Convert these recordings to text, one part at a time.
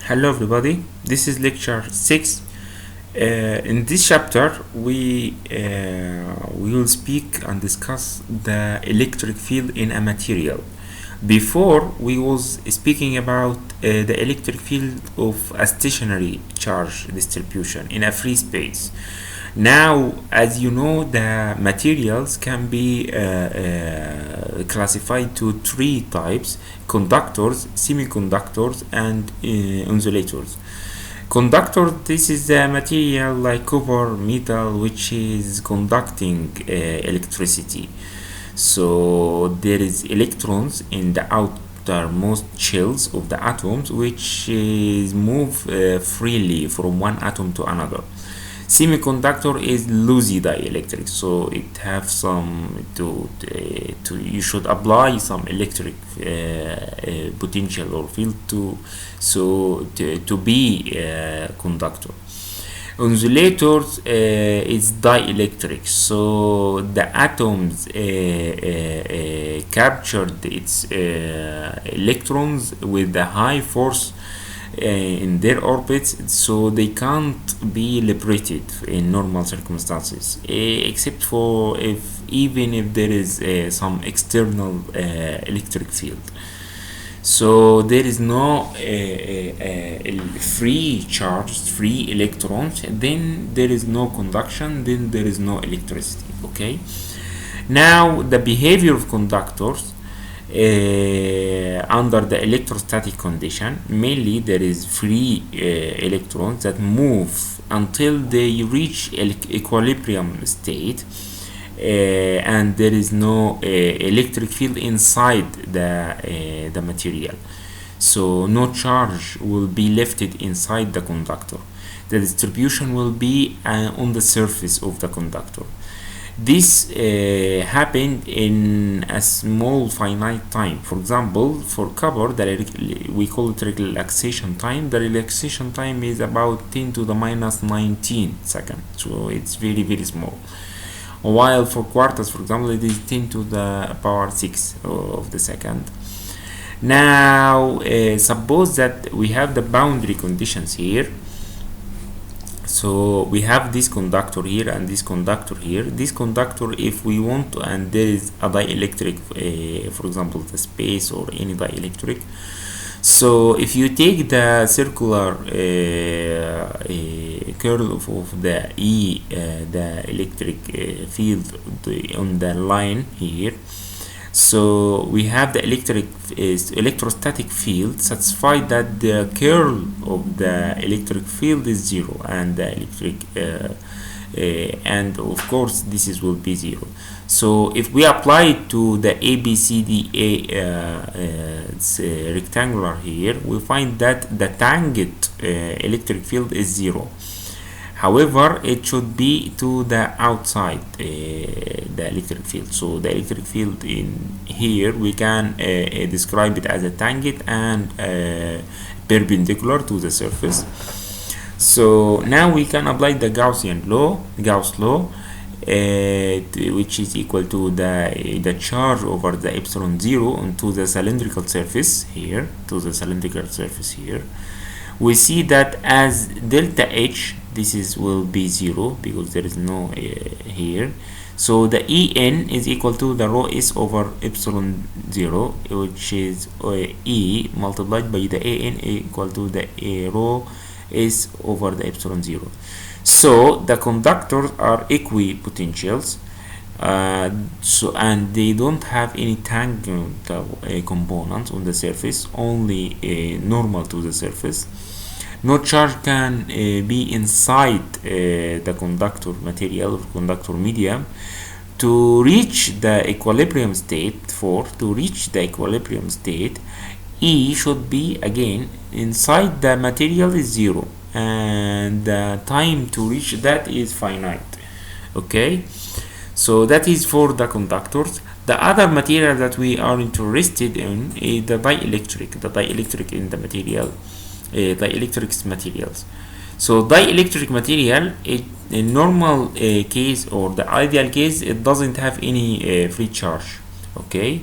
Hello everybody, this is lecture 6. In this chapter we will speak and discuss the electric field in a material. Before we was speaking about the electric field of a stationary charge distribution in a free space. Now, as you know, the materials can be classified to three types: conductors, semiconductors, and insulators. Conductor, this is a material like copper, metal, which is conducting electricity. So there is electrons in the outermost shells of the atoms, which is move freely from one atom to another. Semiconductor is loosey dielectric, so it have some to you should apply some electric potential or field to be conductor. Insulators is dielectric, so the atoms captured its electrons with the high force in their orbits, so they can't be liberated in normal circumstances, except for even if there is some external electric field. So there is no free charge, free electrons, then there is no conduction, then there is no electricity. Okay, now the behavior of conductors under the electrostatic condition. Mainly there is free electrons that move until they reach equilibrium state, and there is no electric field inside the material, so no charge will be left inside the conductor. The distribution will be on the surface of the conductor. This happened in a small finite time. For example, for copper, we call it relaxation time. The relaxation time is about 10 to the minus 19 seconds, so it's very, very small. While for quarters, for example, it is 10 to the power 6 of the second. Now, suppose that we have the boundary conditions here. So we have this conductor here and this conductor here. This conductor, if we want to, and there is a dielectric, for example, the space or any dielectric. So if you take the circular curl of the the electric field on the line here, so we have the electrostatic field satisfied that the curl of the electric field is zero, and the electric and of course this will be zero. So if we apply it to the ABCDA rectangular here, we find that the tangent electric field is zero. However, it should be to the outside the electric field. So the electric field in here, we can describe it as a tangent and perpendicular to the surface. So now we can apply the Gauss law, which is equal to the charge over the epsilon zero onto the cylindrical surface here, We see that as delta H, this will be zero because there is no here. So the En is equal to the rho S over epsilon zero, which is E multiplied by the An equal to the rho S over the epsilon zero. So the conductors are equipotentials, and they don't have any tangential components on the surface, only normal to the surface. No charge can be inside the conductor material or conductor medium. To reach the equilibrium state, E should be again inside the material is zero, and the time to reach that is finite. Okay, so that is for the conductors. The other material that we are interested in is the dielectric in the material. Dielectric materials. So dielectric material, in normal case or the ideal case, it doesn't have any free charge. Okay,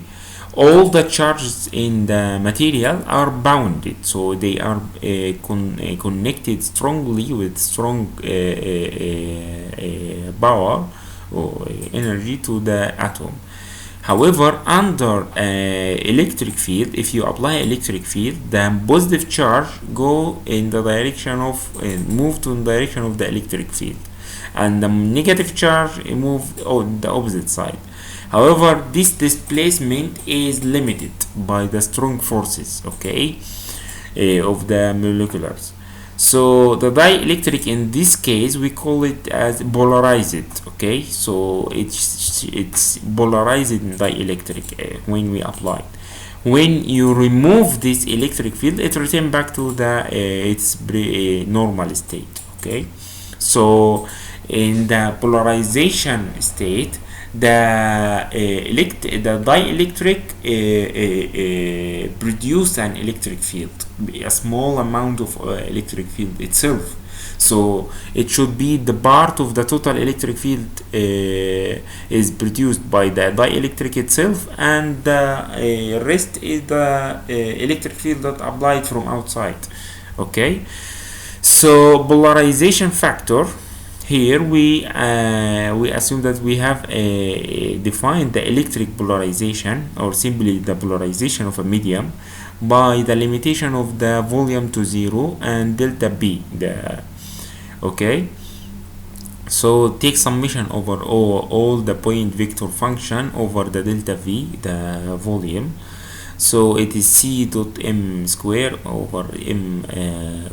all the charges in the material are bounded, so they are connected strongly with strong power or energy to the atom. However, under electric field, if you apply electric field, the positive charge go in the direction of move to the direction of the electric field, and the negative charge move on the opposite side. However, this displacement is limited by the strong forces, okay, of the moleculars. So the dielectric in this case we call it as polarized, okay. So it's polarized dielectric when we apply it. When you remove this electric field, it returns back to the its normal state, okay. So in the polarization state, the dielectric produce an electric field, a small amount of electric field itself. So it should be the part of the total electric field is produced by the dielectric itself, and the rest is the electric field that applied from outside, okay. So polarization factor, here we assume that we have defined the electric polarization, or simply the polarization of a medium, by the limitation of the volume to 0 and delta B, okay. So take summation over all the point vector function over the delta V, the volume. So it is C dot M square over M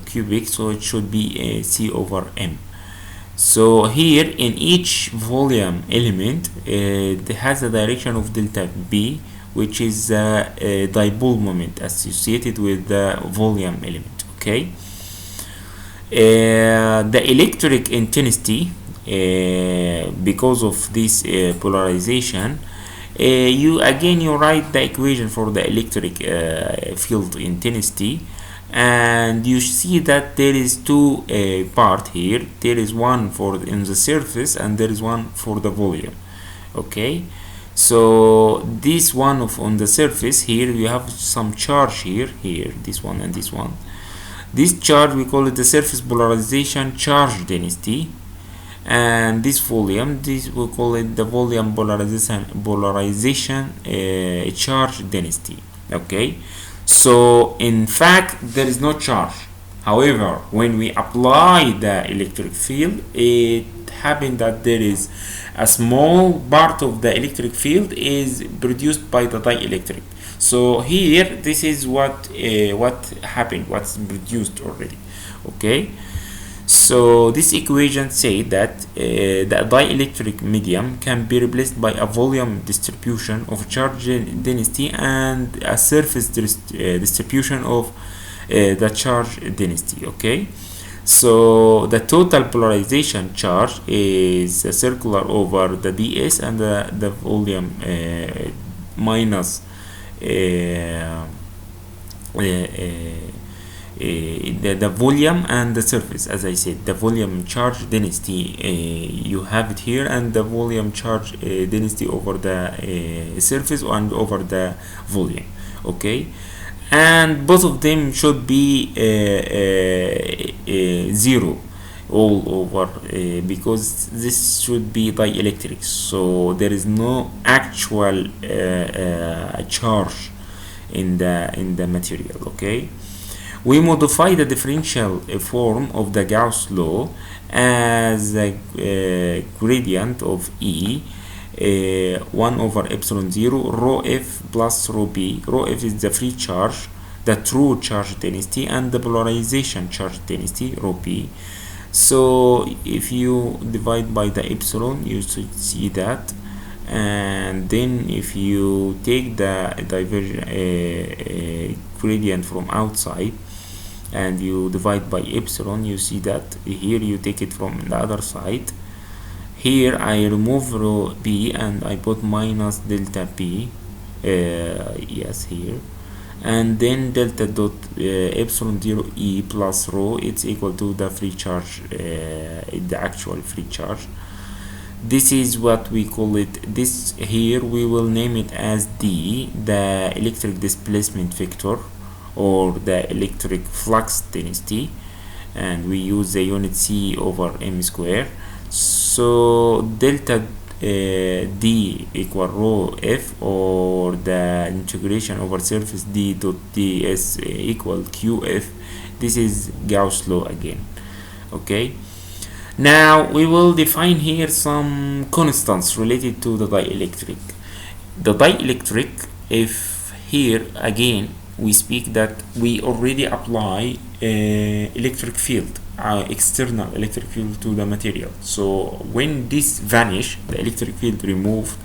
cubic, so it should be C over M. So here in each volume element it has a direction of delta B, which is a dipole moment associated with the volume element, okay. The electric intensity, because of this polarization, you write the equation for the electric field intensity, and you see that there is two part here. There is one for in the surface and there is one for the volume, okay. So this one on the surface, here you have some charge here, this one and this one. This charge we call it the surface polarization charge density, and this volume, this we call it the volume polarization charge density, okay. So in fact there is no charge. However, when we apply the electric field, it happens that there is a small part of the electric field is produced by the dielectric. So here this is what happened, what's produced already, okay. So this equation say that the dielectric medium can be replaced by a volume distribution of charge density and a surface distribution of the charge density, okay. So the total polarization charge is circular over the ds, and the volume minus the volume and the surface. As I said, the volume charge density you have it here, and the volume charge density over the surface and over the volume, okay. And both of them should be 0 all over, because this should be dielectric, so there is no actual charge in the material, okay. We modify the differential form of the Gauss law as a gradient of E 1 over epsilon 0 rho f plus rho b. Rho f is the free charge, the true charge density, and the polarization charge density rho b. So if you divide by the epsilon, you should see that, and then if you take the divergent gradient from outside and you divide by epsilon, you see that here you take it from the other side. Here I remove rho b and I put minus delta b, yes, here, and then delta dot epsilon 0 e plus rho, it's equal to the free charge, the actual free charge. This is what we call it. This here we will name it as D, the electric displacement vector, or the electric flux density, and we use the unit C over m square. So delta d equal rho f, or the integration over surface d dot ds equal qf. This is Gauss law again. Okay, now we will define here some constants related to the dielectric. The dielectric, if here again we speak that we already apply electric field, external electric field to the material. So when this vanish, the electric field removed,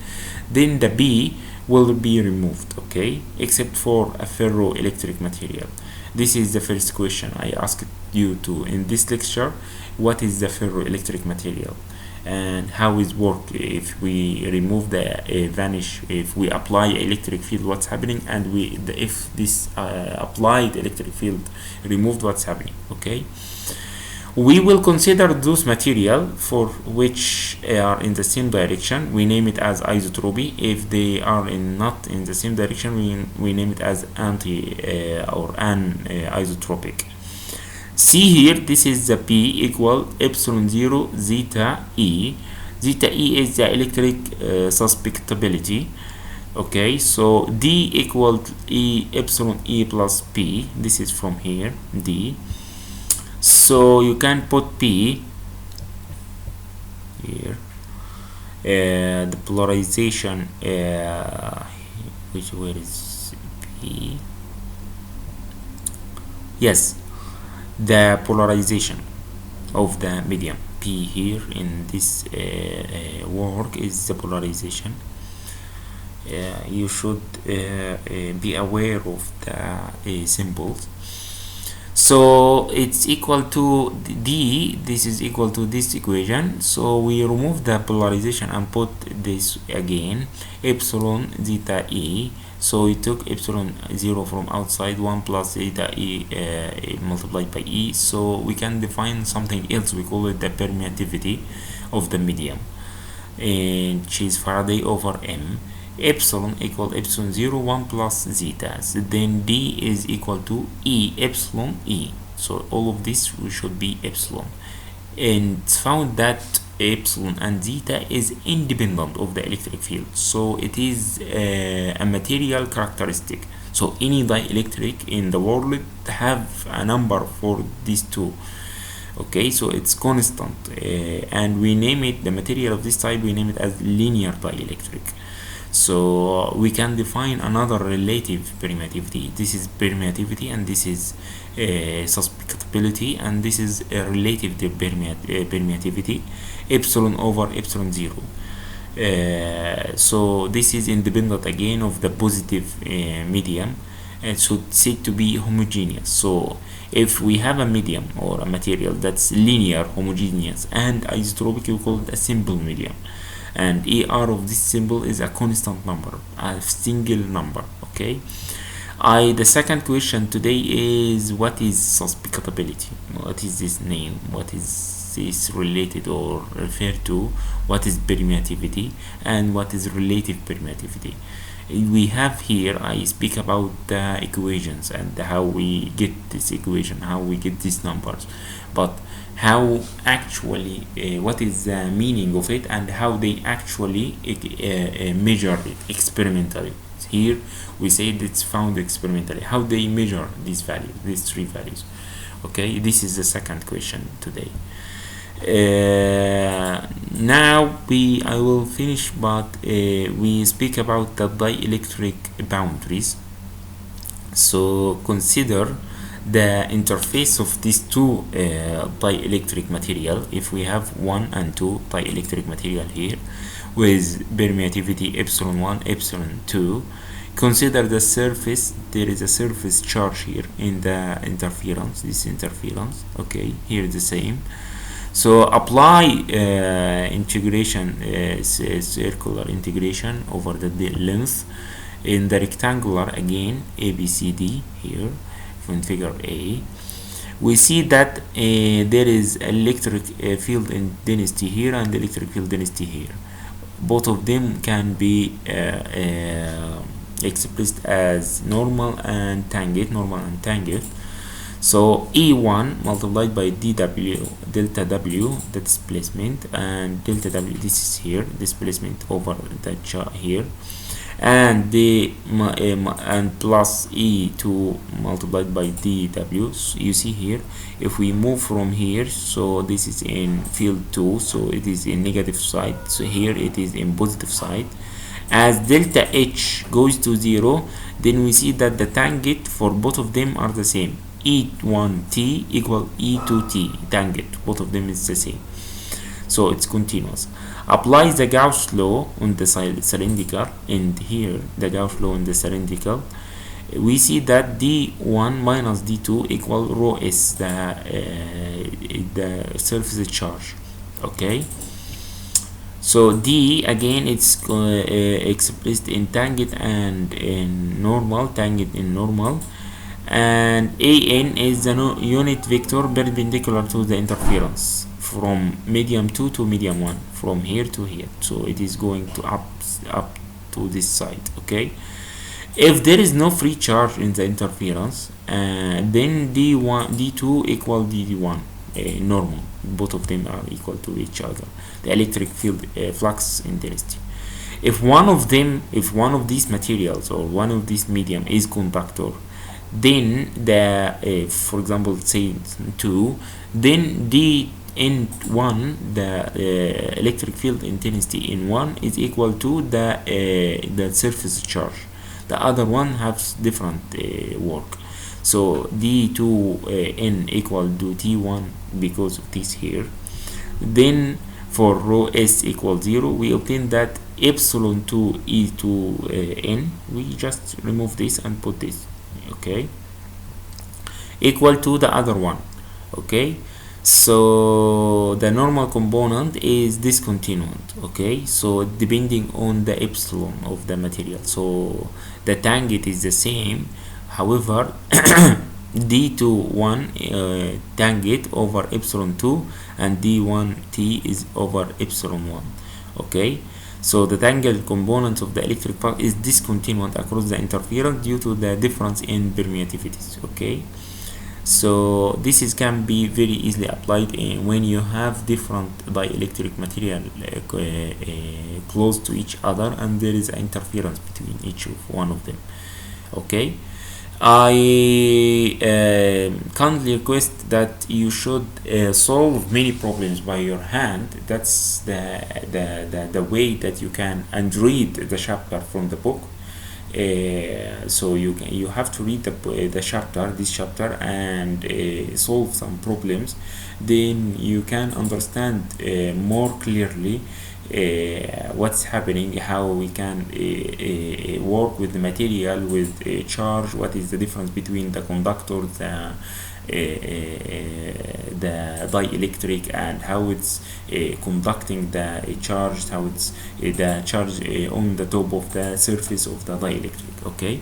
then the B will be removed, okay, except for a ferroelectric material. This is the first question I asked you to in this lecture. What is the ferroelectric material and how it work? If we remove the vanish, if we apply electric field, what's happening? And if this applied electric field removed, what's happening? Okay, we will consider those material for which are in the same direction. We name it as isotropy. If they are not in the same direction, we name it as or anisotropic. See here, this is the P equal epsilon 0 zeta E. Zeta E is the electric susceptibility. Okay, so D equal E epsilon E plus P. This is from here, D. So you can put P here. The polarization, where is P? Yes, the polarization of the medium. P here in this work is the polarization. You should be aware of the symbols. So it's equal to D. This is equal to this equation. So we remove the polarization and put this again, epsilon zeta E. So we took epsilon 0 from outside, 1 plus zeta E multiplied by E. So we can define something else. We call it the permeativity of the medium, which is Faraday over M. Epsilon equal epsilon 0, 1 plus zeta. So then D is equal to E epsilon E. So all of this should be epsilon. And it's found that epsilon and zeta is independent of the electric field. So it is a material characteristic. So any dielectric in the world have a number for these two. Okay, so it's constant, and we name it, the material of this type, we name it as linear dielectric. So we can define another relative permeativity. This is permeativity, and this is susceptibility, and this is a relative permeativity, epsilon over epsilon 0. So this is independent again of the positive medium, and should said to be homogeneous. So if we have a medium or a material that's linear, homogeneous, and isotropic, we call it a simple medium. And ER of this symbol is a constant number, a single number. Okay, the second question today is, what is susceptibility? What is this name? What is this related or referred to? What is permeativity and what is relative permeativity? We have here, I speak about the equations and how we get this equation, how we get these numbers, but how actually what is the meaning of it and how they actually measure it experimentally. Here we say it's found experimentally. How they measure these values, these three values. Okay, this is the second question today. Now I will finish, but we speak about the dielectric boundaries. So consider the interface of these two dielectric material. If we have 1 and 2 dielectric material here with permeativity epsilon 1, epsilon 2, consider the surface. There is a surface charge here in the interference, this interference. Okay, here the same. So apply integration, circular integration over the length in the rectangular again, ABCD here in figure A. we see that there is electric field density here and electric field density here. Both of them can be expressed as normal and tangent. So E1 multiplied by dW, delta W, the displacement, and delta W, this is here, displacement over the chart here, and and plus E2 multiplied by dW. So you see here, if we move from here, so this is in field 2, so it is in negative side, so here it is in positive side. As delta H goes to 0, then we see that the tangent for both of them are the same. E1t equal E2t, tangent, both of them is the same, so it's continuous. Apply the Gauss law on the cylindrical, and here the Gauss law on the cylindrical, we see that D1 minus D2 equal rho s, the surface charge. Okay, so D again, it's expressed in tangent and in normal, and AN is the unit vector perpendicular to the interference from medium 2 to medium 1, from here to here, so it is going to up to this side. Okay, if there is no free charge in the interference, then D2 equal D1 normal, both of them are equal to each other, the electric field flux intensity. If one of these materials or one of these medium is conductor, then the for example say 2, then D in 1, the electric field intensity in 1 is equal to the surface charge. The other one has different work, so D2 n equal to T1 because of this here. Then for rho s equals 0, we obtain that epsilon 2 e to n, we just remove this and put this, okay, equal to the other one. Okay, so the normal component is discontinuous. Okay, so depending on the epsilon of the material, so the tangent is the same, however D21 tangent over epsilon 2 and D1t is over epsilon 1. Okay, so the tangent component of the electric pulse is discontinuous across the interference due to the difference in permittivities. Okay, so this can be very easily applied when you have different dielectric material close to each other and there is interference between each one of them. Okay, I kindly request that you should solve many problems by your hand. That's the way that you can and read the chapter from the book. So you have to read this chapter and solve some problems, then you can understand more clearly what's happening, how we can work with the material, with charge, what is the difference between the conductor, the dielectric, and how it's conducting the charge, how it's the charge on the top of the surface of the dielectric. Okay,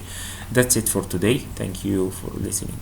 that's it for today. Thank you for listening.